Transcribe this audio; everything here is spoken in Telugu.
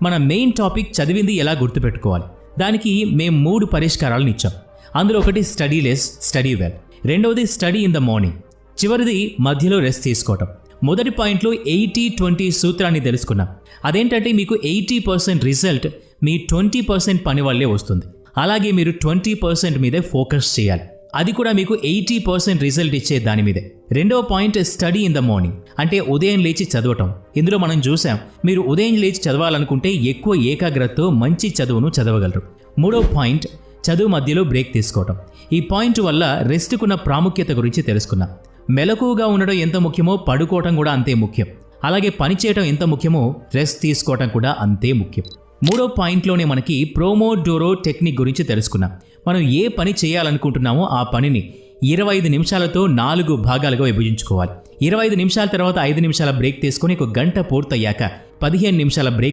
మన మెయిన్ టాపిక్ చదివింది ఎలా గుర్తుపెట్టుకోవాలి. దానికి మేము 3 పరిష్కారాలను ఇచ్చాం. అందులో ఒకటి స్టడీ లెస్, స్టడీ వెల్. రెండవది స్టడీ ఇన్ ద మార్నింగ్. చివరిది మధ్యలో రెస్ట్ తీసుకోవటం. మొదటి పాయింట్లో 80-20 సూత్రాన్ని తెలుసుకున్నాం. అదేంటంటే మీకు 80% రిజల్ట్ మీ 20% పని వల్లే వస్తుంది. అలాగే మీరు 20% మీదే ఫోకస్ చేయాలి. అది కూడా మీకు 80% రిజల్ట్ ఇచ్చే దాని మీదే. రెండవ point study in the morning, అంటే ఉదయం లేచి చదవటం. ఇందులో మనం చూసాం, మీరు ఉదయం లేచి చదవాలనుకుంటే ఎక్కువ ఏకాగ్రతతో మంచి చదువును చదవగలరు. మూడవ పాయింట్ చదువు మధ్యలో బ్రేక్ తీసుకోవటం. ఈ పాయింట్ వల్ల రెస్ట్కున్న ప్రాముఖ్యత గురించి తెలుసుకున్నాం. మెలకువగా ఉండడం ఎంత ముఖ్యమో పడుకోవటం కూడా అంతే ముఖ్యం. అలాగే పని చేయటం ఎంత ముఖ్యమో రెస్ట్ తీసుకోవటం కూడా అంతే ముఖ్యం. మూడో పాయింట్లోనే మనకి ప్రోమోడోరో టెక్నిక్ గురించి తెలుసుకున్నాం. మనం ఏ పని చేయాలనుకుంటున్నామో ఆ పనిని 25 నిమిషాలతో 4 భాగాలుగా విభజించుకోవాలి. 25 నిమిషాల తర్వాత 5 నిమిషాల బ్రేక్ తీసుకొని 1 గంట పూర్తయ్యాక 15 నిమిషాల బ్రేక్